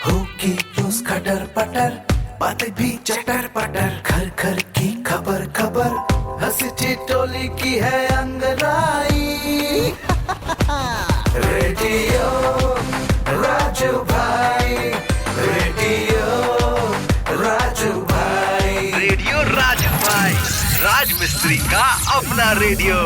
होगी रोज खटर पटर, बातें भी चटर पटर, घर घर की खबर खबर, हंसी ठिठोली की है अंगड़ाई। रेडियो राजू भाई, रेडियो राजू भाई, रेडियो राजू भाई, राज मिस्त्री का अपना रेडियो।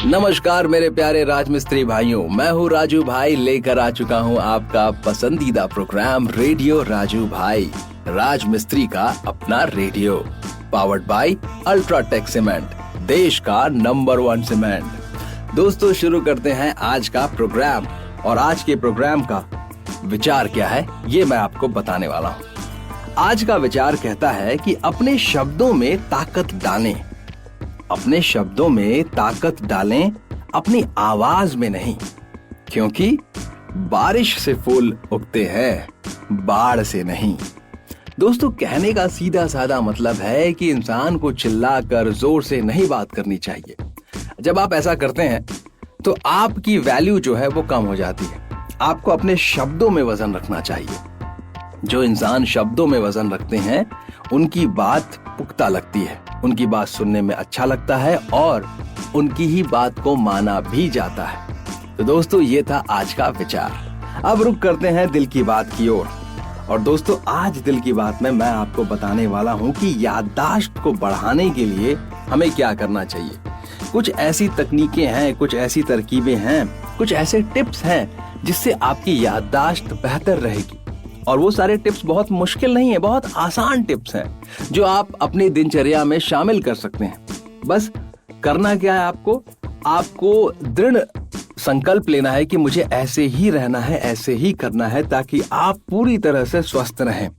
नमस्कार मेरे प्यारे राजमिस्त्री भाइयों, मैं हूँ राजू भाई, लेकर आ चुका हूँ आपका पसंदीदा प्रोग्राम रेडियो राजू भाई, राजमिस्त्री का अपना radio, powered by UltraTech cement, देश का नंबर 1 सीमेंट। दोस्तों, शुरू करते हैं आज का प्रोग्राम। और आज के प्रोग्राम का विचार क्या है, ये मैं आपको बताने वाला हूँ। आज का विचार कहता है कि अपने शब्दों में ताकत डालें, अपने शब्दों में ताकत डालें, अपनी आवाज में नहीं, क्योंकि बारिश से फूल उगते हैं, बाढ़ से नहीं। दोस्तों, कहने का सीधा साधा मतलब है कि इंसान को चिल्लाकर जोर से नहीं बात करनी चाहिए। जब आप ऐसा करते हैं तो आपकी वैल्यू जो है वो कम हो जाती है। आपको अपने शब्दों में वजन रखना चाहिए। जो इंसान शब्दों में वजन रखते हैं उनकी बात पुख्ता लगती है, उनकी बात सुनने में अच्छा लगता है और उनकी ही बात को माना भी जाता है। तो दोस्तों, ये था आज का विचार। अब रुक करते हैं दिल की बात की ओर। और दोस्तों, आज दिल की बात में मैं आपको बताने वाला हूँ कि याददाश्त को बढ़ाने के लिए हमें क्या करना चाहिए। कुछ ऐसी तकनीकें हैं, कुछ ऐसी तरकीबें हैं, कुछ ऐसे टिप्स हैं जिससे आपकी याददाश्त बेहतर रहेगी। और वो सारे टिप्स बहुत मुश्किल नहीं है, बहुत आसान टिप्स हैं जो आप अपनी दिनचर्या में शामिल कर सकते हैं। बस करना क्या है, आपको दृढ़ संकल्प लेना है कि मुझे ऐसे ही रहना है, ऐसे ही करना है, ताकि आप पूरी तरह से स्वस्थ रहें,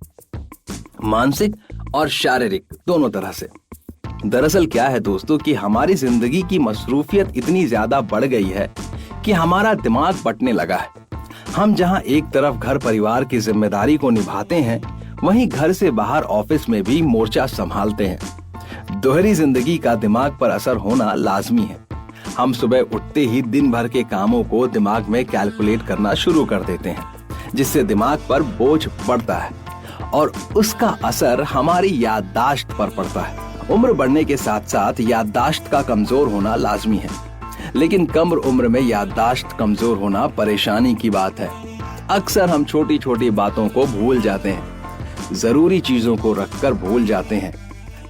मानसिक और शारीरिक दोनों तरह से। दरअसल क्या है दोस्तों कि हमारी जिंदगी की मसरूफियत इतनी ज्यादा बढ़ गई है कि हमारा दिमाग बंटने लगा है। हम जहां एक तरफ घर परिवार की जिम्मेदारी को निभाते हैं, वहीं घर से बाहर ऑफिस में भी मोर्चा संभालते हैं। दोहरी जिंदगी का दिमाग पर असर होना लाजमी है। हम सुबह उठते ही दिन भर के कामों को दिमाग में कैलकुलेट करना शुरू कर देते हैं, जिससे दिमाग पर बोझ बढ़ता है और उसका असर हमारी याददाश्त पर पड़ता है। उम्र बढ़ने के साथ साथ याददाश्त का कमजोर होना लाजमी है, लेकिन कम उम्र में याददाश्त कमजोर होना परेशानी की बात है। अक्सर हम छोटी छोटी बातों को भूल जाते हैं, जरूरी चीजों को रखकर भूल जाते हैं,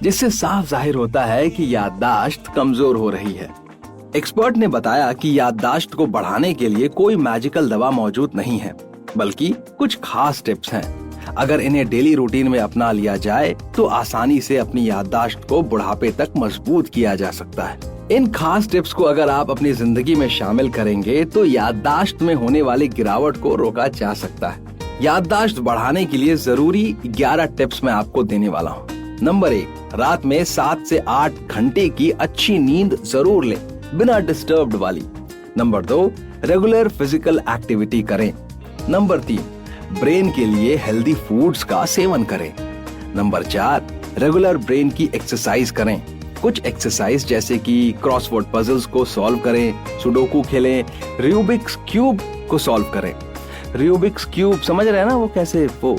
जिससे साफ जाहिर होता है कि याददाश्त कमजोर हो रही है। एक्सपर्ट ने बताया कि याददाश्त को बढ़ाने के लिए कोई मैजिकल दवा मौजूद नहीं है, बल्कि कुछ खास टिप्स हैं। अगर इन्हें डेली रूटीन में अपना लिया जाए तो आसानी से अपनी याददाश्त को बुढ़ापे तक मजबूत किया जा सकता है। इन खास टिप्स को अगर आप अपनी जिंदगी में शामिल करेंगे तो याददाश्त में होने वाली गिरावट को रोका जा सकता है। याददाश्त बढ़ाने के लिए जरूरी 11 टिप्स मैं आपको देने वाला हूँ। नंबर 1, रात में 7 से 8 घंटे की अच्छी नींद जरूर लें, बिना डिस्टर्ब्ड वाली। नंबर 2, रेगुलर फिजिकल एक्टिविटी करें। नंबर 3, ब्रेन के लिए हेल्दी फूड्स का सेवन करें। नंबर 4, रेगुलर ब्रेन की एक्सरसाइज करें। कुछ एक्सरसाइज जैसे कि क्रॉसवर्ड पजल्स को सॉल्व करें, सुडोकू खेलें, रूबिक्स क्यूब को सॉल्व करें। रूबिक्स क्यूब समझ रहे हैं ना, वो कैसे, वो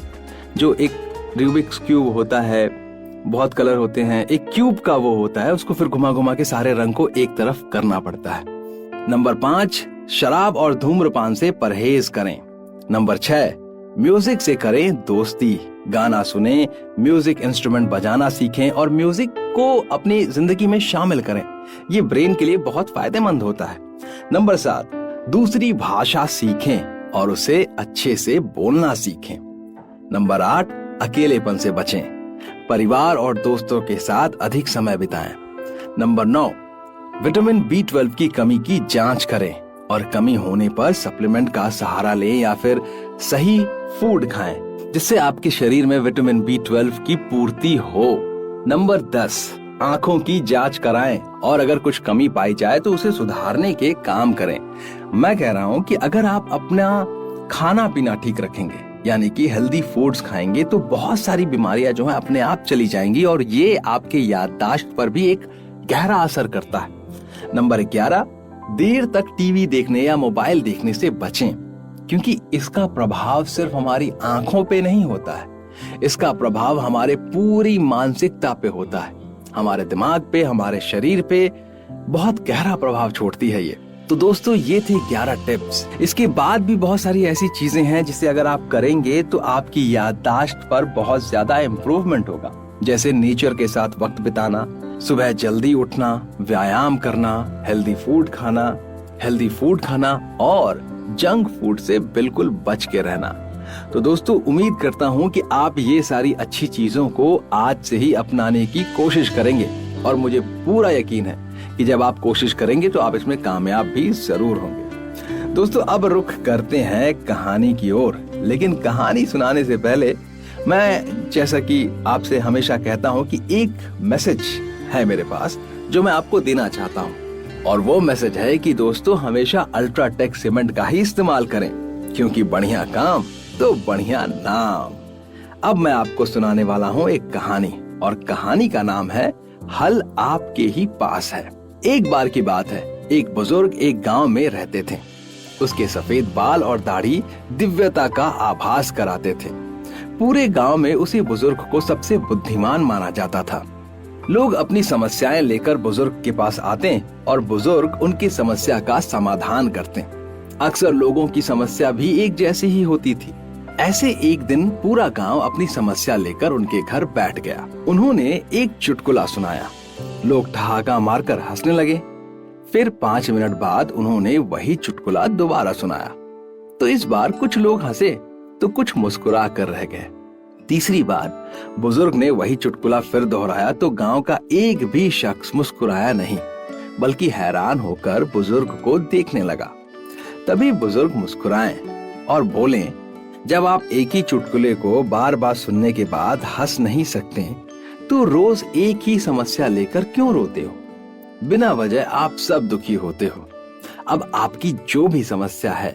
जो एक रूबिक्स क्यूब होता है, बहुत कलर होते हैं, एक क्यूब का वो होता है, उसको फिर घुमा घुमा के सारे रंग को एक तरफ करना पड़ता है। नंबर 5, शराब और धूम्रपान से परहेज करें। नंबर 6, म्यूजिक से करें दोस्ती, गाना सुने, म्यूजिक इंस्ट्रूमेंट बजाना सीखें और म्यूजिक को अपनी जिंदगी में शामिल करें। ये ब्रेन के लिए बहुत फायदेमंद होता है। नंबर 7, दूसरी भाषा सीखें और उसे अच्छे से बोलना सीखें। नंबर 8, अकेलेपन से बचें, परिवार और दोस्तों के साथ अधिक समय बिताएं। नंबर 9, विटामिन B12 की कमी की जांच करें और कमी होने पर सप्लीमेंट का सहारा लें या फिर सही फूड खाएं, जिससे आपके शरीर में विटामिन B12 की पूर्ति हो। नंबर 10, आंखों की जांच कराएं और अगर कुछ कमी पाई जाए तो उसे सुधारने के काम करें। मैं कह रहा हूं कि अगर आप अपना खाना पीना ठीक रखेंगे, यानी कि हेल्दी फूड्स खाएंगे, तो बहुत सारी बीमारियां जो हैं अपने आप चली जाएंगी और ये आपके याददाश्त पर भी एक गहरा असर करता है। नंबर 11, देर तक टीवी देखने या मोबाइल देखने से बचें। क्योंकि इसका प्रभाव सिर्फ हमारी आंखों पे नहीं होता है, इसका प्रभाव हमारे पूरी मानसिकता पे होता है, हमारे दिमाग पे, हमारे शरीर पे बहुत गहरा प्रभाव छोड़ती है ये। तो दोस्तों ये थे 11 टिप्स। इसके बाद भी बहुत सारी ऐसी चीजें हैं जिसे अगर आप करेंगे तो आपकी याददाश्त पर बहुत ज्यादा इम्प्रूवमेंट होगा, जैसे नेचर के साथ वक्त बिताना, सुबह जल्दी उठना, व्यायाम करना, हेल्दी फूड खाना और जंक फूड से बिल्कुल बच के रहना। तो दोस्तों उम्मीद करता हूँ कि आप ये सारी अच्छी चीजों को आज से ही अपनाने की कोशिश करेंगे और मुझे पूरा यकीन है कि जब आप कोशिश करेंगे तो आप इसमें कामयाब भी जरूर होंगे। दोस्तों अब रुख करते हैं कहानी की ओर, लेकिन कहानी सुनाने से पहले मैं जैसा कि आपसे हमेशा कहता हूँ कि एक मैसेज है मेरे पास जो मैं आपको देना चाहता हूँ, और वो मैसेज है कि दोस्तों हमेशा अल्ट्राटेक सीमेंट का ही इस्तेमाल करें, क्योंकि बढ़िया काम तो बढ़िया नाम। अब मैं आपको सुनाने वाला हूँ एक कहानी, और कहानी का नाम है हल आपके ही पास है। एक बार की बात है, एक बुजुर्ग एक गांव में रहते थे। उसके सफेद बाल और दाढ़ी दिव्यता का आभास कराते थे। पूरे गांव में उसी बुजुर्ग को सबसे बुद्धिमान माना जाता था। लोग अपनी समस्याएं लेकर बुजुर्ग के पास आते और बुजुर्ग उनकी समस्या का समाधान करते। अक्सर लोगों की समस्या भी एक जैसी ही होती थी। ऐसे एक दिन पूरा गांव अपनी समस्या लेकर उनके घर बैठ गया। उन्होंने एक चुटकुला सुनाया। लोग ठहाका मारकर हंसने लगे। फिर 5 मिनट बाद उन्होंने वही चुटकुला दोबारा सुनाया। तो इस बार कुछ लोग हंसे तो कुछ मुस्कुरा कर रह गए। तीसरी बार बुजुर्ग ने वही चुटकुला फिर दोहराया तो गांव का एक भी शख्स मुस्कुराया नहीं, बल्कि हैरान होकर बुजुर्ग को देखने लगा। तभी बुजुर्ग मुस्कुराए और बोले, जब आप एक ही चुटकुले को बार बार सुनने के बाद हंस नहीं सकते तो रोज एक ही समस्या लेकर क्यों रोते हो? बिना वजह आप सब दुखी होते हो। अब आपकी जो भी समस्या है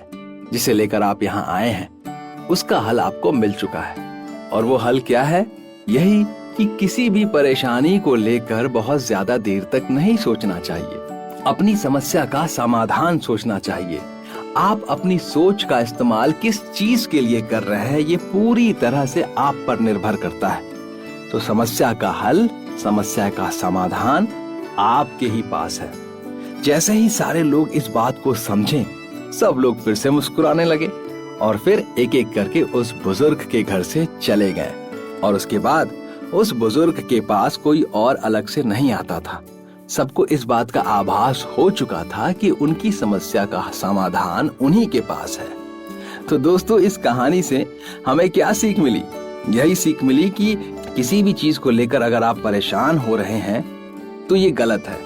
जिसे लेकर आप यहाँ आए हैं, उसका हल आपको मिल चुका है। और वो हल क्या है? यही कि किसी भी परेशानी को लेकर बहुत ज्यादा देर तक नहीं सोचना चाहिए। अपनी समस्या का समाधान सोचना चाहिए। आप अपनी सोच का इस्तेमाल किस चीज के लिए कर रहे हैं, ये पूरी तरह से आप पर निर्भर करता है। तो समस्या का हल, समस्या का समाधान आपके ही पास है। जैसे ही सारे लोग इस बात को समझें, सब लोग फिर से मुस्कुराने लगे और फिर एक एक करके उस बुजुर्ग के घर से चले गए। और उसके बाद उस बुजुर्ग के पास कोई और अलग से नहीं आता था। सबको इस बात का आभास हो चुका था कि उनकी समस्या का समाधान उन्हीं के पास है। तो दोस्तों इस कहानी से हमें क्या सीख मिली? यही सीख मिली कि किसी भी चीज को लेकर अगर आप परेशान हो रहे हैं तो ये गलत है।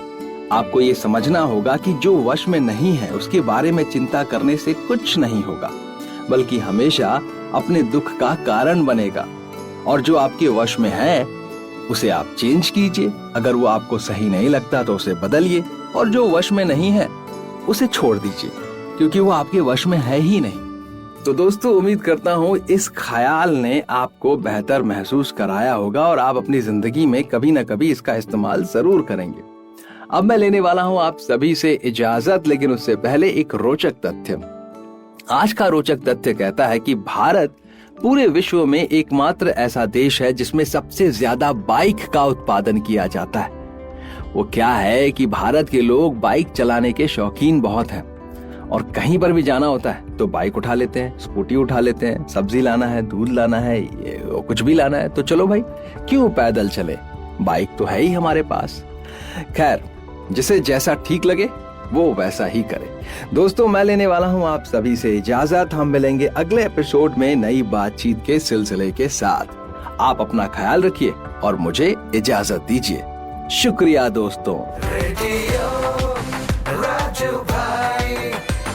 आपको ये समझना होगा कि जो वश में नहीं है उसके बारे में चिंता करने से कुछ नहीं होगा, बल्कि हमेशा अपने दुख का कारण बनेगा। और जो आपके वश में है उसे आप चेंज कीजिए। अगर वो आपको सही नहीं लगता तो उसे बदलिए, और जो वश में नहीं है उसे छोड़ दीजिए, क्योंकि वो आपके वश में है ही नहीं। तो दोस्तों उम्मीद करता हूँ इस ख्याल ने आपको बेहतर महसूस कराया होगा और आप अपनी जिंदगी में कभी न कभी इसका इस्तेमाल जरूर करेंगे। अब मैं लेने वाला हूँ आप सभी से इजाजत, लेकिन उससे पहले एक रोचक तथ्य। आज का रोचक तथ्य कहता है कि भारत पूरे विश्व में एकमात्र ऐसा देश है जिसमें सबसे ज्यादा बाइक का उत्पादन किया जाता है। वो क्या है कि भारत के लोग बाइक चलाने के शौकीन बहुत हैं और कहीं पर भी जाना होता है तो बाइक उठा लेते हैं, स्कूटी उठा लेते हैं। सब्जी लाना है, दूध लाना है, कुछ भी लाना है तो चलो भाई क्यों पैदल चले, बाइक तो है ही हमारे पास। खैर, जिसे जैसा ठीक लगे वो वैसा ही करे। दोस्तों मैं लेने वाला हूं आप सभी से इजाजत। हम मिलेंगे अगले एपिसोड में नई बातचीत के सिलसिले के साथ। आप अपना ख्याल रखिए और मुझे इजाजत दीजिए। शुक्रिया दोस्तों। रेडियो राजू भाई,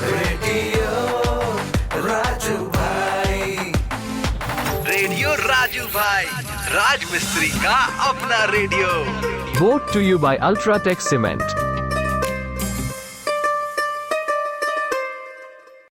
रेडियो राजू भाई, रेडियो राजू भाई, राज मिस्त्री का अपना radio. Brought to you by Ultratech Cement.